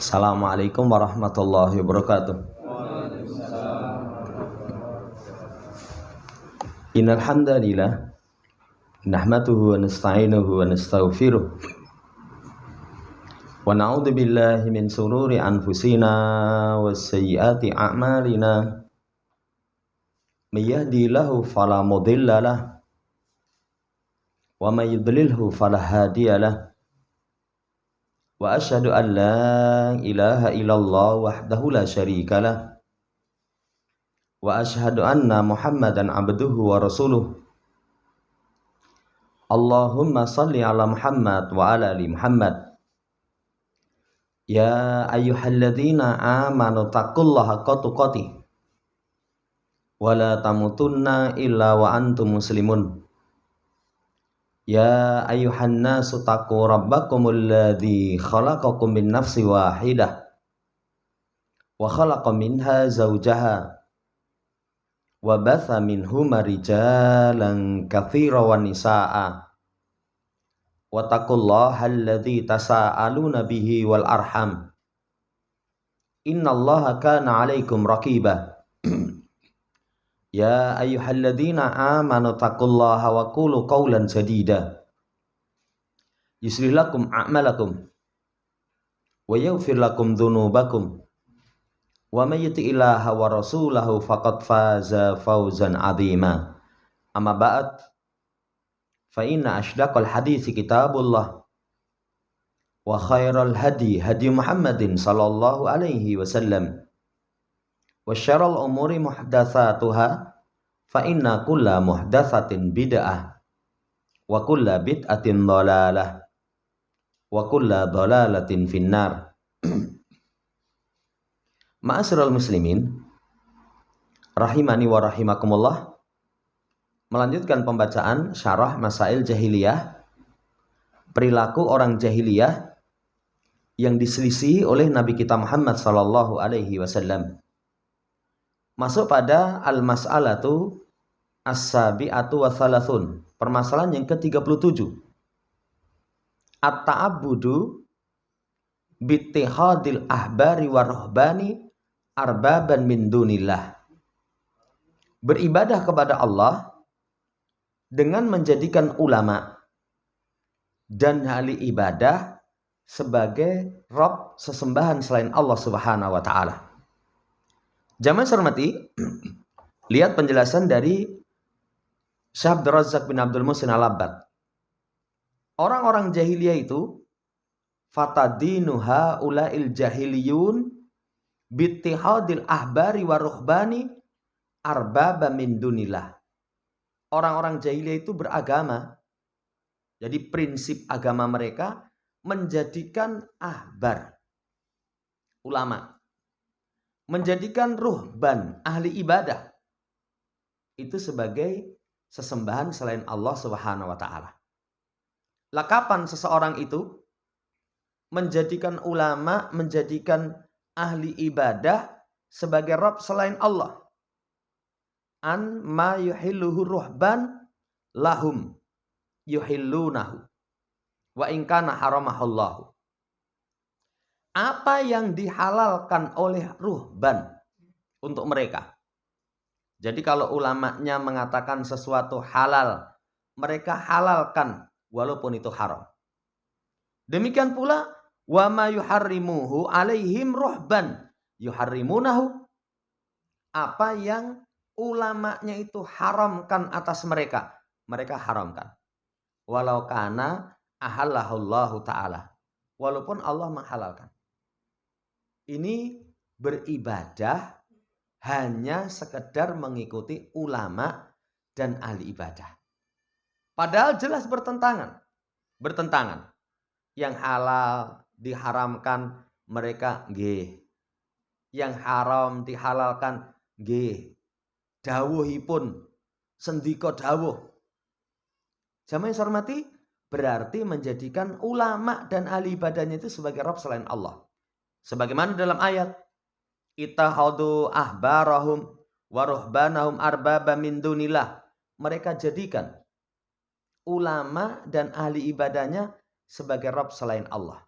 Assalamualaikum warahmatullahi wabarakatuh. Innal hamdalillah nahmaduhu wa nasta'inuhu wa nastaghfiruh wa na'udzu billahi min shururi anfusina wa sayyiati a'malina. May yahdihillahu fala mudilla lahu wa may yudlilhu fala hadiya lahu. Wa asyhadu an la ilaha illallah wahdahu la syarika lah. Wa asyhadu anna Muhammadan abduhu wa rasuluh. Allahumma salli ala Muhammad wa ala ali Muhammad. Ya ayyuhalladzina amanu taqullaha haqqa tuqatih wa la tamutunna illa wa antum muslimun. Ya ayyuhan nasu taqu rabbakumul ladzi khalaqakum min nafsin wahidah wa khalaqa minha zawjaha wa batha minhuma rijalan katsiran wa nisaa wa taqullaha alladzi tasaaluna bihi wal arham innallaha kana 'alaikum raqiba. Ya ayyuhalladzina amanu taqullaha wa qulu qawlan sadida yuslih lakum a'malakum wa yaghfir lakum dzunubakum wa may yuti'illaha wa rasulahu faqad faza fawzan 'azima. Amma ba'd, fa inna ashdaqal hadithi kitabullah wa khairal hadi hadi Muhammadin sallallahu alaihi wasallam wa syarrul umuri muhdatsatuha fa inna kulla muhdatsatin bid'ah wa kulla bid'atin dhalalah wa kulla dhalalatin finnar. Ma'asyiral muslimin rahimani wa rahimakumullah. Melanjutkan pembacaan syarah Masail Jahiliyah, perilaku orang jahiliyah yang diselisihi oleh Nabi kita Muhammad sallallahu alaihi wasallam. Masuk pada al-mas'alatu as-sabi'atu wa thalathun, permasalahan yang ke-37. At-ta'abbudu bittihadil ahbari wa ruhbani arbaban min dunillah. Beribadah kepada Allah dengan menjadikan ulama dan ahli ibadah sebagai Rabb sesembahan selain Allah Subhanahu wa taala. Jamaah hormati, lihat penjelasan dari Syekh Abdul Razzaq bin Abdul Muhsin Al-Abbad. Orang-orang jahiliyah itu fatadinu haula'il jahiliyun bittihadil ahbari wa ruhbani arbaba min dunillah. Orang-orang jahiliyah itu beragama. Jadi prinsip agama mereka menjadikan ahbar, ulama, menjadikan ruhban, ahli ibadah, itu sebagai sesembahan selain Allah Subhanahu wa taala. Lah kapan seseorang itu menjadikan ulama, menjadikan ahli ibadah sebagai Rabb selain Allah? An ma yuhilluhu ruhban lahum yuhillunahu wa in kana haramahallahu. Apa yang dihalalkan oleh ruhban untuk mereka. Jadi kalau ulamanya mengatakan sesuatu halal, mereka halalkan walaupun itu haram. Demikian pula wa ma yuharrimuhu alaihim ruhban yuharrimunahu. Apa yang ulamanya itu haramkan atas mereka, mereka haramkan. Walau kana ahallahullahu ta'ala. Walaupun Allah menghalalkan. Ini beribadah hanya sekedar mengikuti ulama dan ahli ibadah. Padahal jelas bertentangan. Yang halal diharamkan mereka nggih. Yang haram dihalalkan nggih. Dawuhipun sendika dawuh. Jamaah yang hormati, berarti menjadikan ulama dan ahli ibadahnya itu sebagai Rabb selain Allah. Sebagaimana dalam ayat, ittahadu ahbarahum wa ruhbanahum arbaba min dunillah. Mereka jadikan ulama dan ahli ibadahnya sebagai Rabb selain Allah.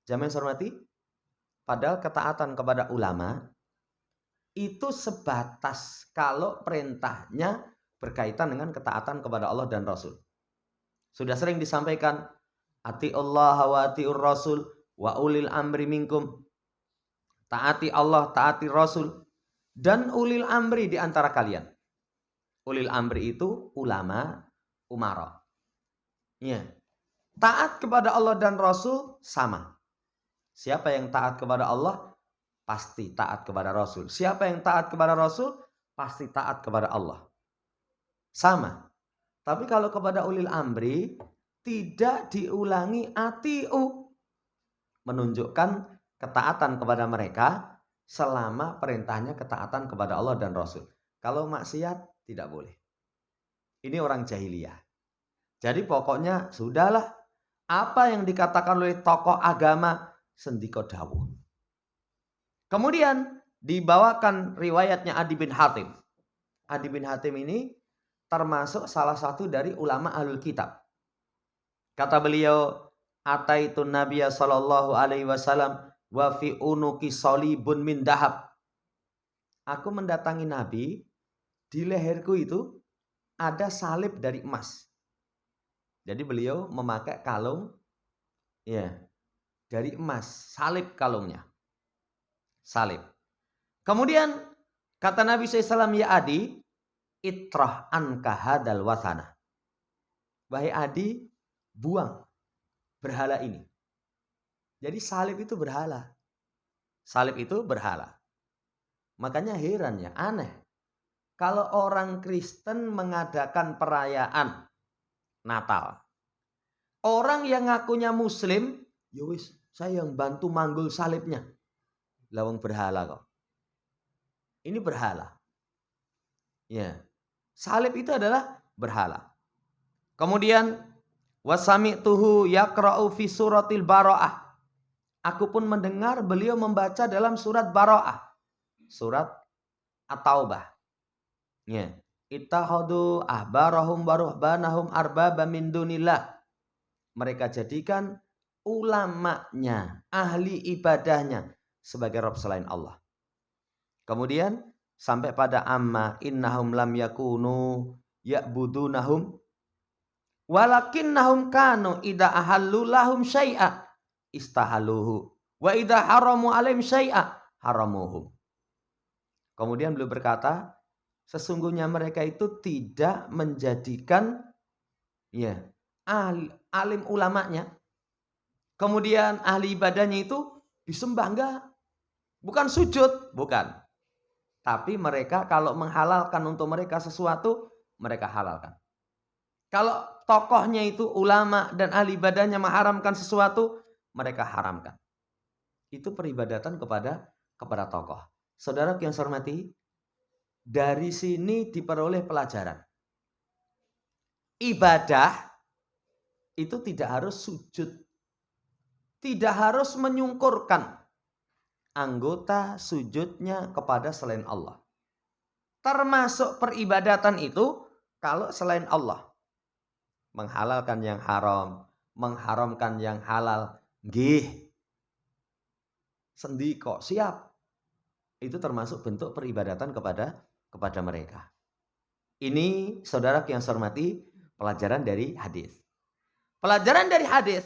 Jamaah yang hormati, Padahal ketaatan kepada ulama itu sebatas kalau perintahnya berkaitan dengan ketaatan kepada Allah dan Rasul. Sudah sering disampaikan, ati Allah wa atiur Rasul wa ulil amri minkum. Taati Allah, taati Rasul, dan ulil amri di antara kalian. Ulil amri itu ulama, umara. Ya. Taat kepada Allah dan Rasul sama. Siapa yang taat kepada Allah, pasti taat kepada Rasul. Siapa yang taat kepada Rasul, pasti taat kepada Allah. Sama. Tapi kalau kepada ulil amri, tidak diulangi atiu. Menunjukkan ketaatan kepada mereka selama perintahnya ketaatan kepada Allah dan Rasul. Kalau maksiat, tidak boleh. Ini orang jahiliyah. Jadi pokoknya sudahlah. Apa yang dikatakan oleh tokoh agama, sendika dawuh. Kemudian dibawakan riwayatnya Adi bin Hatim. Adi bin Hatim ini termasuk salah satu dari ulama ahlul kitab. Kata beliau, ataitun nabiyya sallallahu alaihi wasallam wa fi unuki salibun min dahab. Aku mendatangi Nabi, di leherku itu ada salib dari emas. Jadi beliau memakai kalung ya dari emas, salib kalungnya. Salib. Kemudian kata Nabi SAW, ya Adi, itrah anka hadal wasana. Wahai Adi, buang berhala ini. Jadi salib itu berhala. Salib itu berhala. Makanya heran ya, aneh. Kalau orang Kristen mengadakan perayaan Natal, orang yang ngakunya Muslim, ya wis, saya yang bantu manggul salibnya. Lawang berhala kok. Ini berhala. Ya. Salib itu adalah berhala. Kemudian wasami'tuhu yaqra'u fi suratil Bara'ah. Aku pun mendengar beliau membaca dalam surat Bara'ah. Surat At-Taubah. Ya. Ittahadu ahbarahum wa ruhbanahum arbaba min dunillah. Mereka jadikan ulamanya, ahli ibadahnya sebagai Rabb selain Allah. Kemudian sampai pada amma innahum lam yakunu ya'budunahum walakinnahum kanu idza ahallu lahum syai'a istahaluhu wa idza haramu alaihim syai'a haramuhum. Kemudian beliau berkata, sesungguhnya mereka itu tidak menjadikan ya alim ulamanya, kemudian ahli ibadahnya itu disembah, enggak. Bukan sujud, bukan. Tapi mereka kalau menghalalkan untuk mereka sesuatu, mereka halalkan. Kalau tokohnya itu ulama dan ahli ibadahnya mengharamkan sesuatu, mereka haramkan. Itu peribadatan kepada tokoh. Saudara yang saya hormati, dari sini diperoleh pelajaran. Ibadah itu tidak harus sujud. Tidak harus menyungkurkan anggota sujudnya kepada selain Allah. Termasuk peribadatan itu kalau selain Allah. Menghalalkan yang haram, mengharamkan yang halal. Nggih. Sendi kok siap. Itu termasuk bentuk peribadatan kepada mereka. Ini saudara yang saya hormati, pelajaran dari hadis. Pelajaran dari hadis,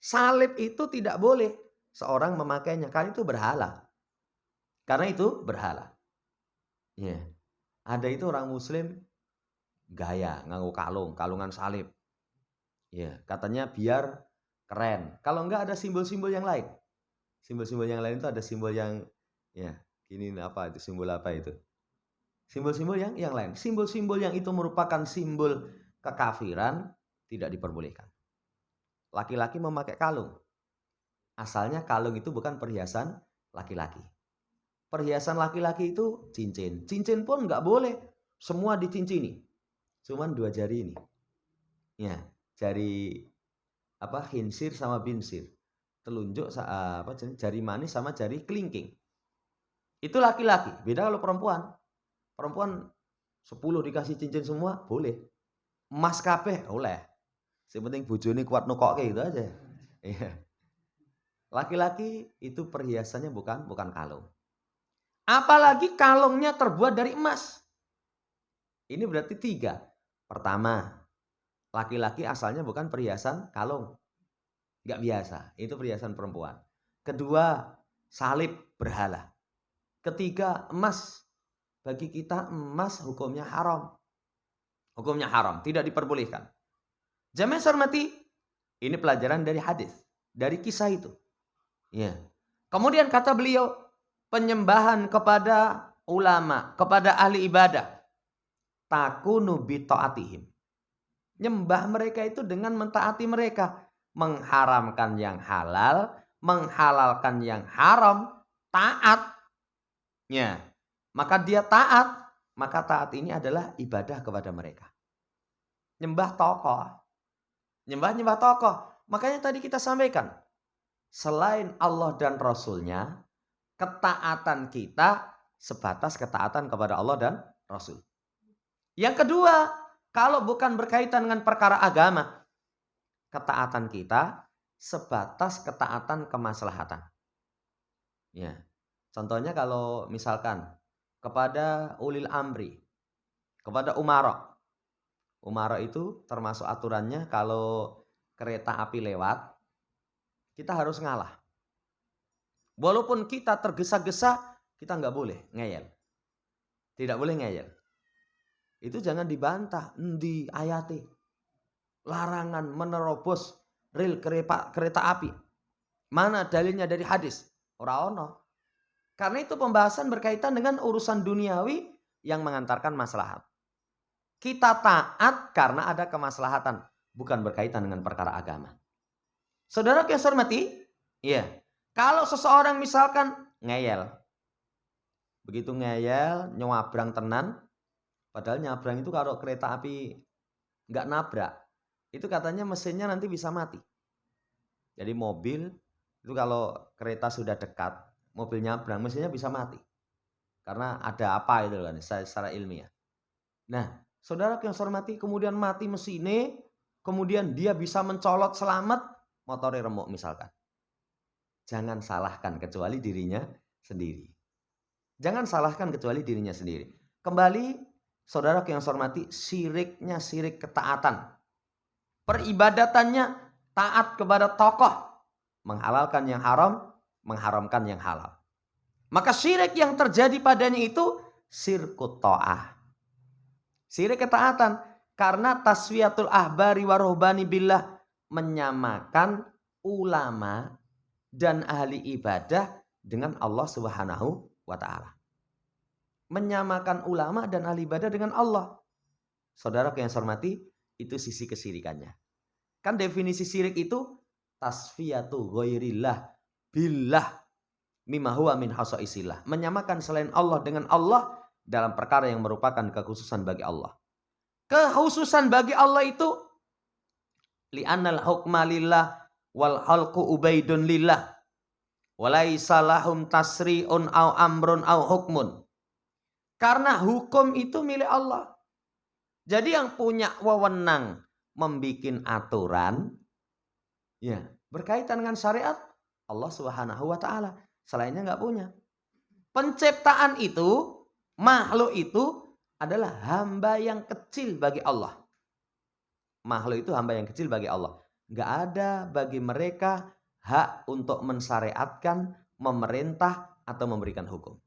salib itu tidak boleh seorang memakainya karena itu berhala. Karena itu berhala. Ya. Ada itu orang muslim gaya nganggo kalungan salib. Ya, katanya biar keren. Kalau enggak ada simbol-simbol yang lain. Simbol-simbol yang lain itu ada simbol yang ya, ini apa itu, simbol apa itu? Simbol-simbol yang lain. Simbol-simbol yang itu merupakan simbol kekafiran tidak diperbolehkan. Laki-laki memakai kalung. Asalnya kalung itu bukan perhiasan laki-laki. Perhiasan laki-laki itu cincin. Cincin pun nggak boleh semua dicincini. Cuman 2 jari ini. Ya, jari khinsir sama binsir. Telunjuk jari manis sama jari kelingking. Itu laki-laki. Beda kalau perempuan. Perempuan 10 dikasih cincin semua boleh. Emas kabeh oleh. Yang penting bojone kuat nukokke gitu aja. Iya. Laki-laki itu perhiasannya bukan kalung. Apalagi kalungnya terbuat dari emas. Ini berarti 3. Pertama, laki-laki asalnya bukan perhiasan kalung. Nggak biasa, itu perhiasan perempuan. Kedua, salib berhala. Ketiga, emas. Bagi kita emas hukumnya haram. Hukumnya haram, tidak diperbolehkan. Jamaah hormati, ini pelajaran dari hadis, dari kisah itu. Ya. Kemudian kata beliau, penyembahan kepada ulama, kepada ahli ibadah, takunu bi ta'atihim. Nyembah mereka itu dengan mentaati mereka, mengharamkan yang halal, menghalalkan yang haram, taat. Ya. Maka dia taat, maka taat ini adalah ibadah kepada mereka. Nyembah tokoh. Nyembah tokoh. Makanya tadi kita sampaikan, selain Allah dan Rasulnya, ketaatan kita sebatas ketaatan kepada Allah dan Rasul. Yang kedua, kalau bukan berkaitan dengan perkara agama, ketaatan kita sebatas ketaatan kemaslahatan. Ya. Contohnya kalau misalkan kepada ulil amri, kepada umara. Umara itu termasuk aturannya kalau kereta api lewat, kita harus ngalah. Walaupun kita tergesa-gesa, kita nggak boleh ngeyel. Tidak boleh ngeyel. Itu jangan dibantah, di ayati. Larangan menerobos rel kereta api. Mana dalilnya dari hadis? Ora ono. Karena itu pembahasan berkaitan dengan urusan duniawi yang mengantarkan maslahat. Kita taat karena ada kemaslahatan, bukan berkaitan dengan perkara agama. Saudara yang saya hormati, iya. Kalau seseorang misalkan ngeyel, begitu ngeyel, nyabrang tenan, padahal nyabrang itu kalau kereta api nggak nabrak, itu katanya mesinnya nanti bisa mati. Jadi mobil itu kalau kereta sudah dekat, mobil nyabrang, mesinnya bisa mati. Karena ada apa itu kan, secara ilmiah. Nah, saudara yang saya hormati, kemudian mati mesinnya, kemudian dia bisa mencolot selamat, motornya remuk misalkan. Jangan salahkan kecuali dirinya sendiri. Jangan salahkan kecuali dirinya sendiri. Kembali, saudara yang saya hormati, syiriknya syirik ketaatan. Peribadatannya taat kepada tokoh. Menghalalkan yang haram, mengharamkan yang halal. Maka syirik yang terjadi padanya itu syirkut ta'ah. Syirik ketaatan. Karena taswiyatul ahbari wa ruhbani billah, menyamakan ulama dan ahli ibadah dengan Allah Subhanahu wa ta'ala. Menyamakan ulama dan ahli ibadah dengan Allah. Saudara yang saya hormati, itu sisi kesyirikannya. Kan definisi syirik itu tasfiyatu ghairillah billah mimma huwa min khasaisillah. Menyamakan selain Allah dengan Allah dalam perkara yang merupakan kekhususan bagi Allah. Kekhususan bagi Allah itu li'annal hukma lillah wal khalqu ubaidun lillah walaisa lahum tasri'un au amrun au hukmun. Karena hukum itu milik Allah. Jadi yang punya wewenang membikin aturan ya berkaitan dengan syariat Allah Subhanahu wa ta'ala. Selainnya nggak punya. Penciptaan itu, makhluk itu adalah hamba yang kecil bagi Allah. Makhluk itu hamba yang kecil bagi Allah. Nggak ada bagi mereka hak untuk mensyariatkan, memerintah, atau memberikan hukum.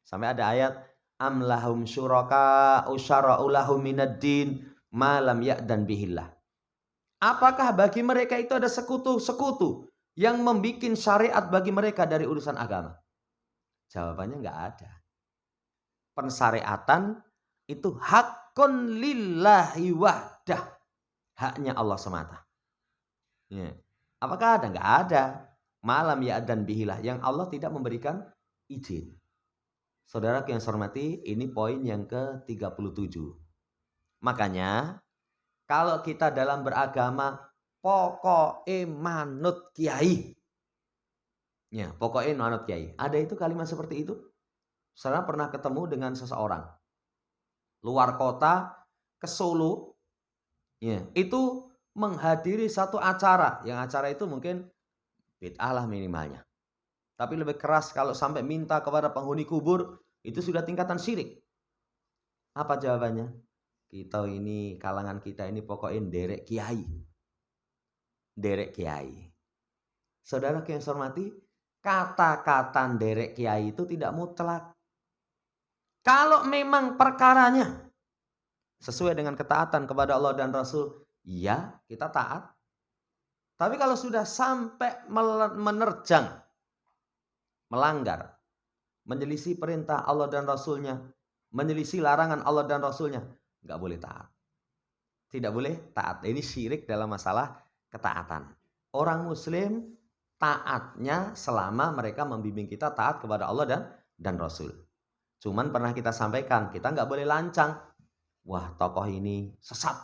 Sampai ada ayat, am lahum syuraka usyara'u lahum minad-din ma lam ya'dan bihillah. Apakah bagi mereka itu ada sekutu-sekutu yang membuat syariat bagi mereka dari urusan agama? Jawabannya nggak ada. Pensyariatan itu hakun lillahi wahdah. Haknya Allah semata. Ya. Apakah ada? Nggak ada. Malam ya dan bihilah. Yang Allah tidak memberikan izin. Saudara yang saya hormati, ini poin yang ke-37. Makanya, kalau kita dalam beragama, pokoknya manut kiai. Ya, pokoknya manut kiai. Ada itu kalimat seperti itu? Saya pernah ketemu dengan seseorang. Luar kota, ke Solo. Ya, itu menghadiri satu acara. Yang acara itu mungkin bid'ah lah minimalnya. Tapi lebih keras kalau sampai minta kepada penghuni kubur, itu sudah tingkatan syirik. Apa jawabannya? Kita ini, kalangan kita ini pokoknya derek kiai. Derek kiai. Saudara yang saya hormati, kata-kata derek kiai itu tidak mutlak. Kalau memang perkaranya sesuai dengan ketaatan kepada Allah dan Rasul, ya kita taat. Tapi kalau sudah sampai menerjang, melanggar, menyelisih perintah Allah dan Rasulnya, menyelisih larangan Allah dan Rasulnya, nggak boleh taat. Tidak boleh taat. Ini syirik dalam masalah ketaatan. Orang Muslim taatnya selama mereka membimbing kita taat kepada Allah dan Rasul. Cuman pernah kita sampaikan, kita nggak boleh lancang. Wah, tokoh ini sesat.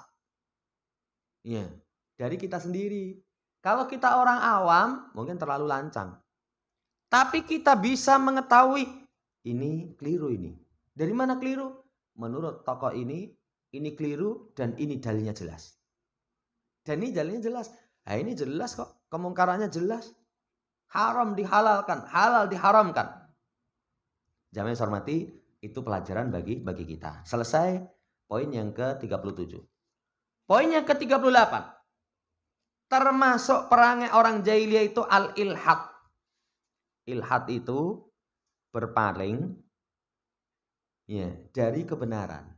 Ya, dari kita sendiri. Kalau kita orang awam, mungkin terlalu lancang. Tapi kita bisa mengetahui ini keliru ini. Dari mana keliru? Menurut tokoh ini keliru dan ini dalilnya jelas. Dan ini dalilnya jelas. Nah, ini jelas kok. Kemungkarannya jelas. Haram dihalalkan, halal diharamkan. Jamaah yang hormati, itu pelajaran bagi kita. Selesai poin yang ke-37. Poin yang ke-38. Termasuk perangai orang jahiliyah itu al-ilhad. Ilhad itu berpaling ya, dari kebenaran.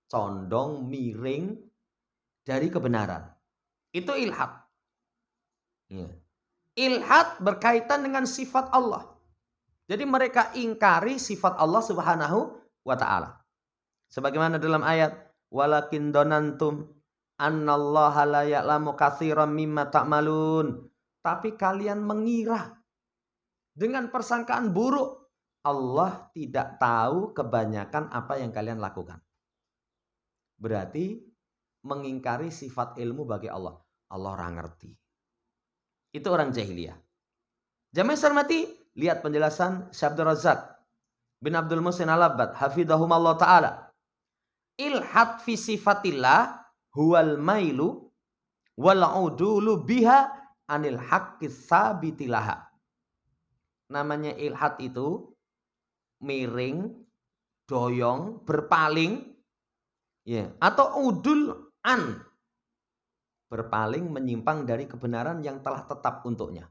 Condong, miring dari kebenaran. Itu ilhad. Ya. Ilhad berkaitan dengan sifat Allah. Jadi mereka ingkari sifat Allah Subhanahu wa ta'ala. Sebagaimana dalam ayat, walakin donantum annallaha la ya'lamu katsiran mimma ta'malun. Tapi kalian mengira dengan persangkaan buruk, Allah tidak tahu kebanyakan apa yang kalian lakukan. Berarti mengingkari sifat ilmu bagi Allah. Allah orang ngerti. Itu orang jahiliyah. Jamaah hormati, lihat penjelasan Syekh Abdul Razak bin Abdul Muhsin Al-Abbad hafidhahumallah ta'ala. Ilhad fi sifatillah huwal mailu wal udulu biha anil haqqis sabitilaha. Namanya ilhad itu miring, doyong, berpaling, ya, atau udul an, berpaling menyimpang dari kebenaran yang telah tetap untuknya.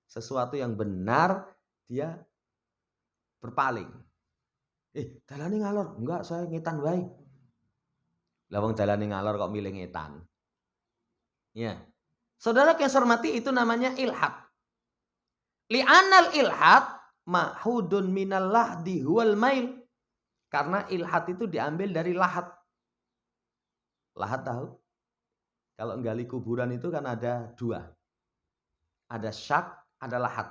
Sesuatu yang benar dia berpaling. Dalane ngalor, enggak, saya ngetan wae. Lah wong dalane ngalor kok milih ngetan. Ya. Saudara yang hormati, itu namanya ilhad. Li'anal ilhad mahudun minal lahdi huwal mail. Karena ilhad itu diambil dari lahat. Lahat tahu? Kalau gali kuburan itu kan ada dua. Ada syak, ada lahat.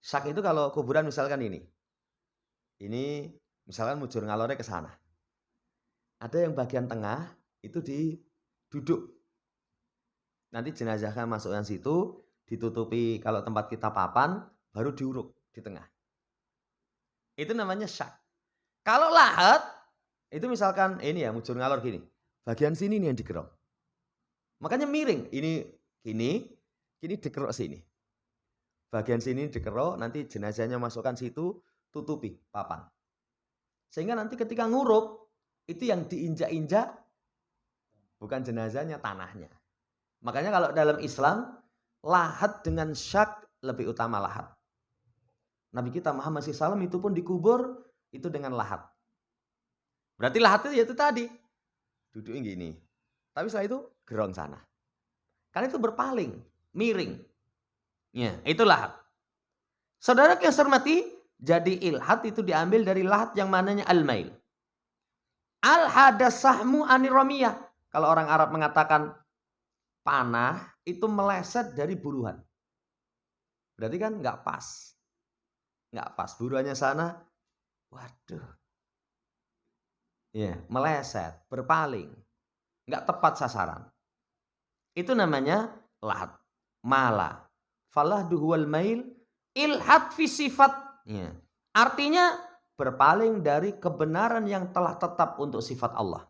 Syak itu kalau kuburan misalkan ini. Ini misalkan mujur ngalornya ke sana. Ada yang bagian tengah itu diduduk. Nanti jenazahnya masukkan situ, ditutupi kalau tempat kita papan, baru diuruk di tengah. Itu namanya syak. Kalau lahat, itu misalkan ini ya, mujur ngalor gini. Bagian sini nih yang digerok. Makanya miring. Ini gini dikerok sini. Bagian sini dikerok, nanti jenazahnya masukkan situ, tutupi papan. Sehingga nanti ketika nguruk, itu yang diinjak-injak bukan jenazahnya, tanahnya. Makanya kalau dalam Islam, lahat dengan syak lebih utama lahat. Nabi kita Muhammad SAW itu pun dikubur itu dengan lahat. Berarti lahat itu yaitu tadi. Duduknya gini. Tapi setelah itu gerong sana. Karena itu berpaling, miring. Ya, itu lahat. Saudara yang hormati, jadi ilhad itu diambil dari lahat yang mananya al-mail. Al-hadasahmu aniromiyah. Kalau orang Arab mengatakan panah itu meleset dari buruhan. Berarti kan nggak pas. Nggak pas. Buruannya sana, waduh. Ya, meleset, berpaling. Nggak tepat sasaran. Itu namanya lahat. Mala. Falahduhu wal mail. Ilhad fi sifat. Ya. Artinya berpaling dari kebenaran yang telah tetap untuk sifat Allah.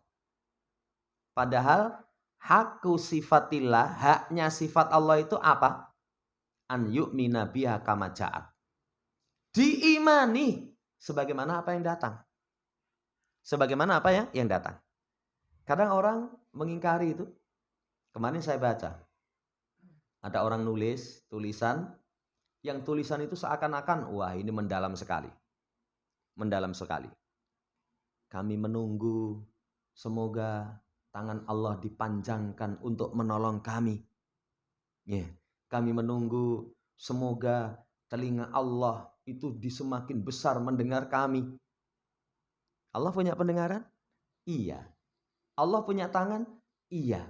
Padahal hakku sifatillah, haknya sifat Allah itu apa? an yu'mina biha kama ja'at. Diimani sebagaimana apa yang datang. Sebagaimana apa yang datang. Kadang orang mengingkari itu. Kemarin saya baca. Ada orang nulis tulisan. Yang tulisan itu seakan-akan, wah ini mendalam sekali. Mendalam sekali. Kami menunggu semoga tangan Allah dipanjangkan untuk menolong kami. Kami menunggu semoga telinga Allah itu semakin besar mendengar kami. Allah punya pendengaran? Iya. Allah punya tangan? Iya.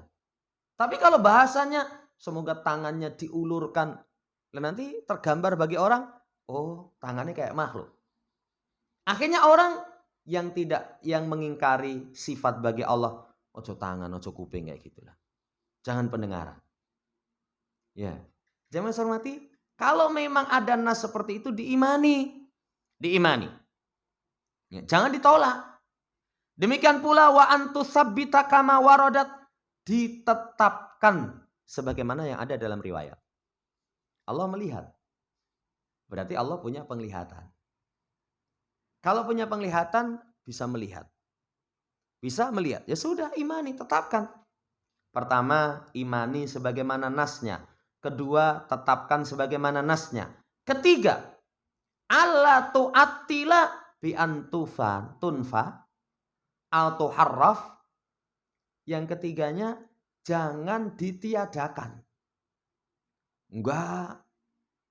Tapi kalau bahasanya semoga tangannya diulurkan, nanti tergambar bagi orang, oh tangannya kayak makhluk. Akhirnya orang yang mengingkari sifat bagi Allah, ojo tangan, ojo kuping kayak gitulah. Jangan pendengaran. Ya. Jamaah hormati, kalau memang ada nas seperti itu diimani. Diimani. Ya, jangan ditolak. Demikian pula wa antusabbita kama waradat, ditetapkan sebagaimana yang ada dalam riwayat. Allah melihat. Berarti Allah punya penglihatan. Kalau punya penglihatan, bisa melihat. Bisa melihat. Ya sudah, imani, tetapkan. Pertama, imani sebagaimana nasnya. Kedua, tetapkan sebagaimana nasnya. Ketiga, alla tu'attila bi antufa tunfa al tuharraf. Yang ketiganya, jangan ditiadakan. Enggak.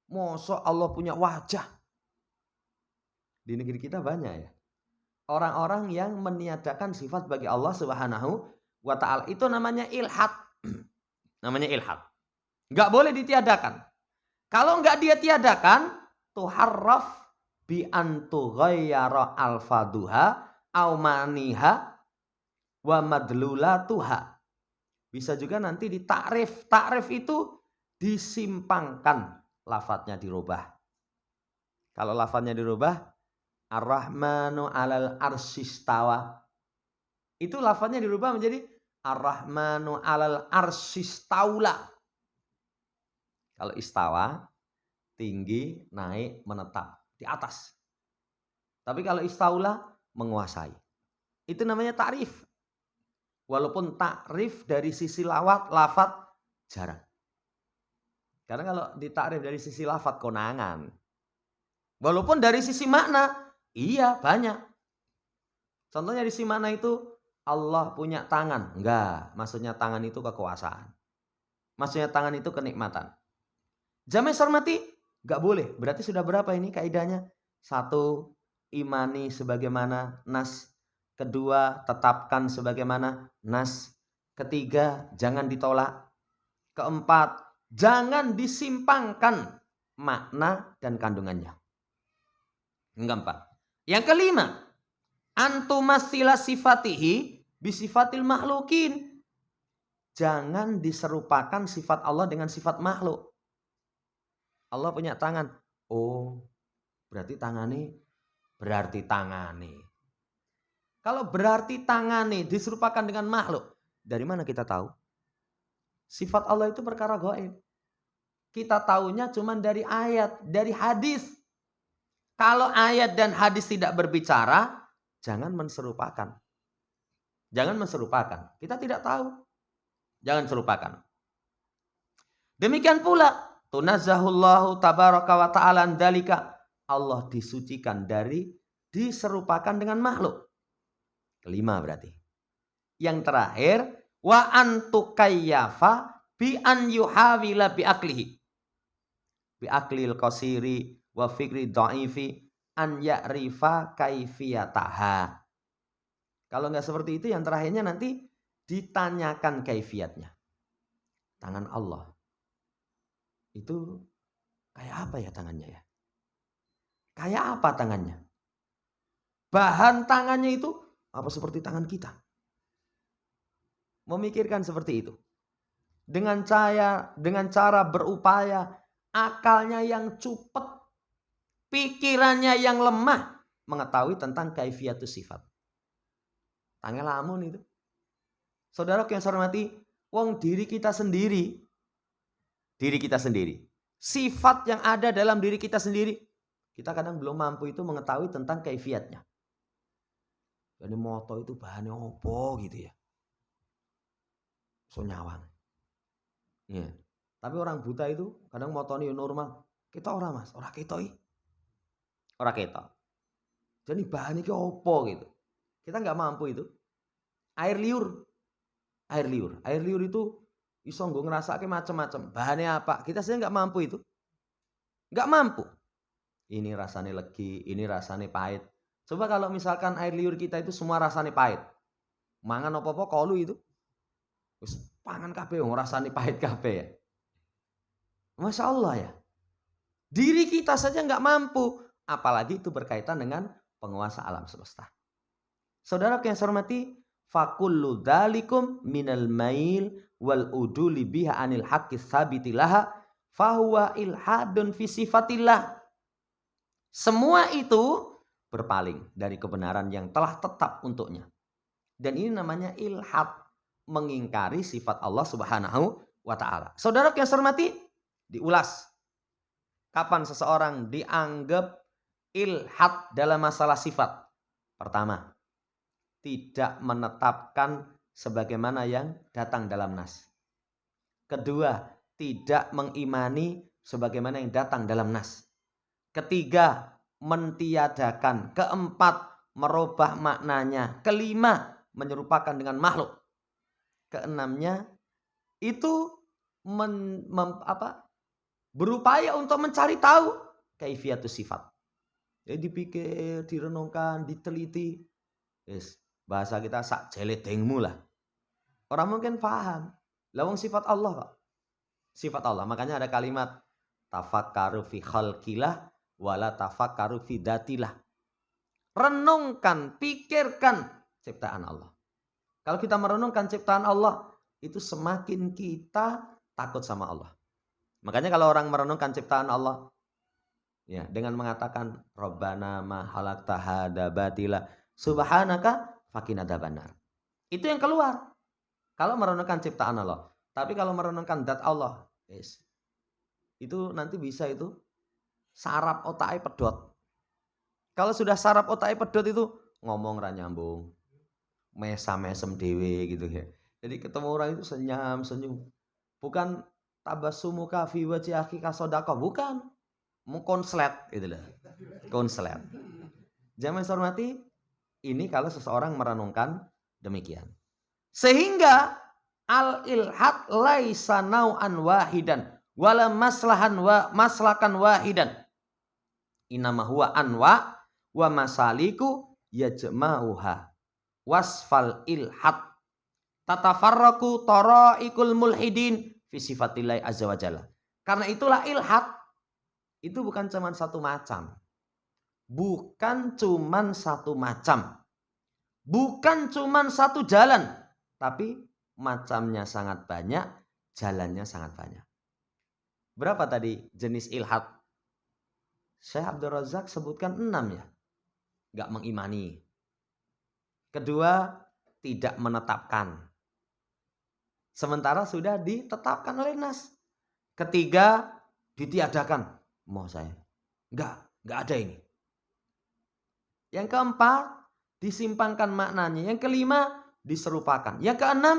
Masa Allah punya wajah? Di negeri kita banyak ya. Orang-orang yang meniadakan sifat bagi Allah Subhanahu wa ta'ala. Itu namanya ilhad. Namanya ilhad. Enggak boleh ditiadakan. Kalau enggak dia tiadakan, tuharraf bi antughayyara alfaduha au maniha wa madlulatuha. Bisa juga nanti ditakrif. Takrif itu disimpangkan, lafadznya dirubah. Kalau lafadznya dirubah, Ar-Rahmanu 'alal arsyistawa. Itu lafadznya dirubah menjadi Ar-Rahmanu 'alal arsyistaula. Kalau istawa, tinggi, naik, menetap, di atas. Tapi kalau istaula, menguasai. Itu namanya ta'rif. Walaupun ta'rif dari sisi lafadz jarang. Karena kalau ditakrif dari sisi lafadz konangan. Walaupun dari sisi makna, iya banyak. Contohnya di sisi makna itu Allah punya tangan. Enggak, maksudnya tangan itu kekuasaan. Maksudnya tangan itu kenikmatan. Jamaah hormati, enggak boleh. Berarti sudah berapa ini kaidahnya? 1, imani sebagaimana nas. 2, tetapkan sebagaimana nas. 3, jangan ditolak. 4, jangan disimpangkan makna dan kandungannya. Yang 4. Yang 5, antumassila sifatihi bisifatil makhlukin. Jangan diserupakan sifat Allah dengan sifat makhluk. Allah punya tangan. Oh, berarti tangane. Kalau berarti tangane diserupakan dengan makhluk, dari mana kita tahu? Sifat Allah itu perkara gaib. Kita tahunya cuma dari ayat, dari hadis. Kalau ayat dan hadis tidak berbicara, jangan menserupakan. Jangan menserupakan. Kita tidak tahu. Jangan serupakan. Demikian pula, tunazzahullahu tabaraka wa ta'ala dzalika. Allah disucikan dari diserupakan dengan makhluk. 5 berarti. Yang terakhir, wa antukayyafa bi an yuhawila bi aklihi. Bi aklil qasiri wa fikri dha'ifi an ya'rifa kaifiyataha. Kalau enggak seperti itu, yang terakhirnya nanti ditanyakan kaifiatnya. Tangan Allah itu kayak apa ya tangannya ya? Kayak apa tangannya? Bahan tangannya itu apa seperti tangan kita? Memikirkan seperti itu. Dengan cara berupaya, akalnya yang cupet, pikirannya yang lemah, mengetahui tentang kaifiatus sifat. Tangan lamun itu. Saudara yang saya hormati, wong diri kita sendiri sifat yang ada dalam diri kita sendiri. Kita kadang belum mampu itu mengetahui tentang kaifiatnya. Jadi moto itu bahannya opo gitu ya. So nyawang. Ya. Tapi orang buta itu kadang motone normal. Kita orang mas, orang ketoi. Orang ketok. Jadi bahannya itu opo gitu. Kita nggak mampu itu. Air liur. Air liur itu iso nggo ngrasake macam-macam. Bahannya apa? Kita saja nggak mampu itu. Nggak mampu. Ini rasanya legi, ini rasanya pahit. Coba kalau misalkan air liur kita itu semua rasanya pahit. Mangan apa-apa kolu itu. Wis pangan kabeh wong rasane pahit kabeh ya. Masya Allah ya. Diri kita saja nggak mampu. Apalagi itu berkaitan dengan penguasa alam semesta. Saudara yang saya hormati, fakullu dzalikum minal mail wal uduli biha anil haqqi tsabitilaha fahuwa ilhadun fi sifatillah. Semua itu berpaling dari kebenaran yang telah tetap untuknya. Dan ini namanya ilhad, mengingkari sifat Allah Subhanahu wa taala. Saudara yang saya hormati, diulas. Kapan seseorang dianggap ilhad dalam masalah sifat? Pertama, tidak menetapkan sebagaimana yang datang dalam nas. Kedua, tidak mengimani sebagaimana yang datang dalam nas. Ketiga, mentiadakan. Keempat, merubah maknanya. Kelima, menyerupakan dengan makhluk. Keenamnya, itu berupaya untuk mencari tahu kaifiatus sifat. Jadi dipikir, direnungkan, diteliti. Yes, bahasa kita sak jeledengmu lah. Orang mungkin paham. Lawang sifat Allah kok. Sifat Allah. Makanya ada kalimat tafakkaru fi khalqillah wala tafakkaru fi datillah. Renungkan, pikirkan ciptaan Allah. Kalau kita merenungkan ciptaan Allah, itu semakin kita takut sama Allah. Makanya kalau orang merenungkan ciptaan Allah, ya, dengan mengatakan Rabbana ma halaqta hadza batila subhanaka faqina adzabannar. Itu yang keluar. Kalau merenungkan ciptaan Allah. Tapi kalau merenungkan zat Allah, yes, itu nanti bisa itu saraf otaknya pedot. Kalau sudah saraf otaknya pedot itu ngomong ra nyambung. Mesam-mesem dewe gitu ya. Jadi ketemu orang itu senyum. Bukan tabassumuka fi wajhi akhika shadaqah, bukan. Mau konslet gitu loh. Konslet. Jangan hormati, ini kalau seseorang merenungkan demikian. Sehingga al-ilhad laisa nau'an wahidan wala maslakan wahidan. Inama huwa anwa wa masaliku yajma'uha. Wasfal ilhad tatafarraqu taraikul mulhidin fi sifatillahi azza wa jalla. Karena itulah ilhad itu bukan cuma satu macam. Bukan cuma satu macam. Bukan cuma satu jalan, tapi macamnya sangat banyak, jalannya sangat banyak. Berapa tadi jenis ilhad? Syekh Abdul Razak sebutkan 6 ya. Enggak mengimani. Kedua, tidak menetapkan. Sementara sudah ditetapkan oleh nas. Ketiga, ditiadakan. Mau saya. Enggak ada ini. Yang keempat, disimpankan maknanya. Yang kelima, diserupakan. Yang keenam,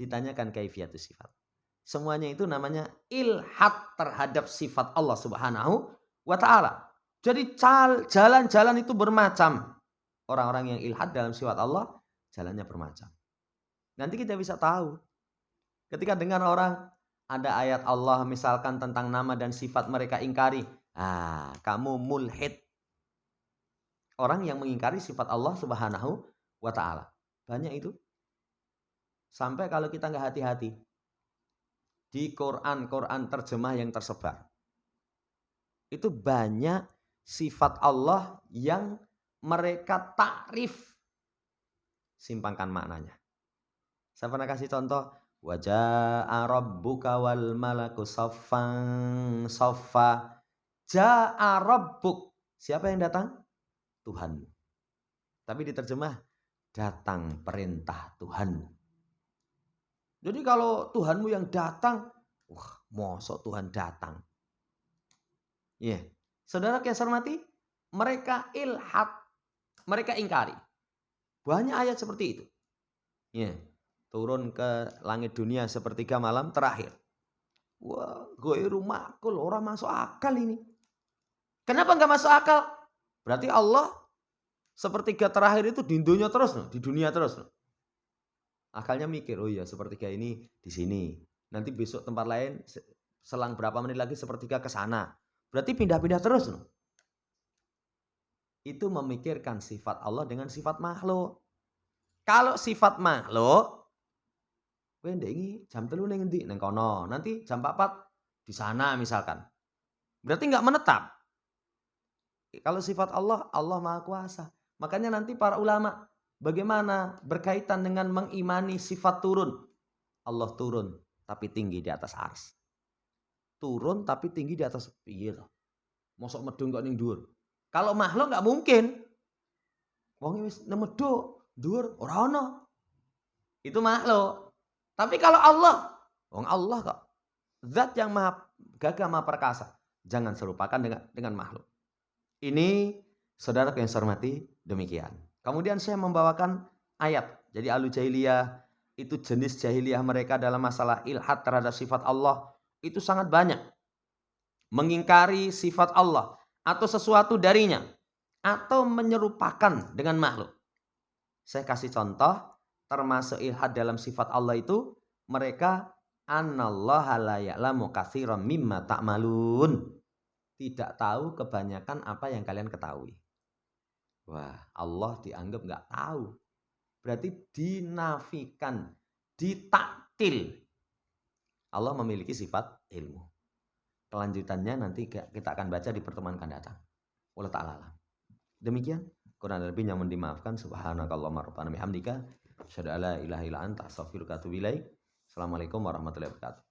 ditanyakan kaifiatus sifat. Semuanya itu namanya ilhad terhadap sifat Allah Subhanahu wa taala. Jadi jalan-jalan itu bermacam. Orang-orang yang ilhad dalam sifat Allah, jalannya bermacam. Nanti kita bisa tahu. Ketika dengar orang, ada ayat Allah misalkan tentang nama dan sifat mereka ingkari. Kamu mulhid. Orang yang mengingkari sifat Allah Subhanahu wa ta'ala. Banyak itu. Sampai kalau kita nggak hati-hati. Di Quran terjemah yang tersebar. Itu banyak sifat Allah yang mereka takrif, simpangkan maknanya. Saya pernah kasih contoh, waja'a rabbuka wal malaku saffan saffa. Ja'a rabbuk. Siapa yang datang? Tuhan. Tapi diterjemah, datang perintah Tuhan. Jadi kalau Tuhanmu yang datang, mosok Tuhan datang. Ya. Saudara yang saya hormati, mereka ilhad, mereka ingkari. Banyak ayat seperti itu. Ya. Turun ke langit dunia sepertiga malam terakhir. Wah, ghairu ma'qul, orang masuk akal ini. Kenapa nggak masuk akal? Berarti Allah sepertiga terakhir itu di dunia terus, di dunia terus. Akalnya mikir, oh iya sepertiga ini di sini. Nanti besok tempat lain selang berapa menit lagi sepertiga ke sana. Berarti pindah-pindah terus. Itu memikirkan sifat Allah dengan sifat makhluk. Kalau sifat makhluk, kowe ndek iki jam 3 ning endi? Ning kono. Nanti jam 4 di sana misalkan. Berarti nggak menetap. Kalau sifat Allah, Allah Maha Kuasa. Makanya nanti para ulama bagaimana berkaitan dengan mengimani sifat turun. Allah turun tapi tinggi di atas ars. Turun tapi tinggi di atas piye to? Mosok medhun kok ning dhuwur. Kalau makhluk nggak mungkin. Wong wis nemedhuk, dhuwur ora ono. Itu makhluk. Tapi kalau Allah, wong Allah kok zat yang maha gagah maha perkasa. Jangan serupakan dengan makhluk. Ini saudara yang saya hormati demikian. Kemudian saya membawakan ayat. Jadi ahlu jahiliyah itu jenis jahiliyah mereka dalam masalah ilhad terhadap sifat Allah itu sangat banyak. Mengingkari sifat Allah atau sesuatu darinya atau menyerupakan dengan makhluk. Saya kasih contoh termasuk ilhad dalam sifat Allah itu mereka annallaha la ya'lamu katsiran mimma ta'malun. Tidak tahu kebanyakan apa yang kalian ketahui. Wah, Allah dianggap nggak tahu. Berarti dinafikan, ditaktil. Allah memiliki sifat ilmu. Kelanjutannya nanti kita akan baca di pertemuan akan datang. Wallahu ta'ala alam. Demikian. Kurang lebihnya mohon dimaafkan. Subhanakallahumma rabbana bihamdika asyhadu an la ilaha illa anta astaghfiruka wa atubu ilaik. Assalamualaikum warahmatullahi wabarakatuh.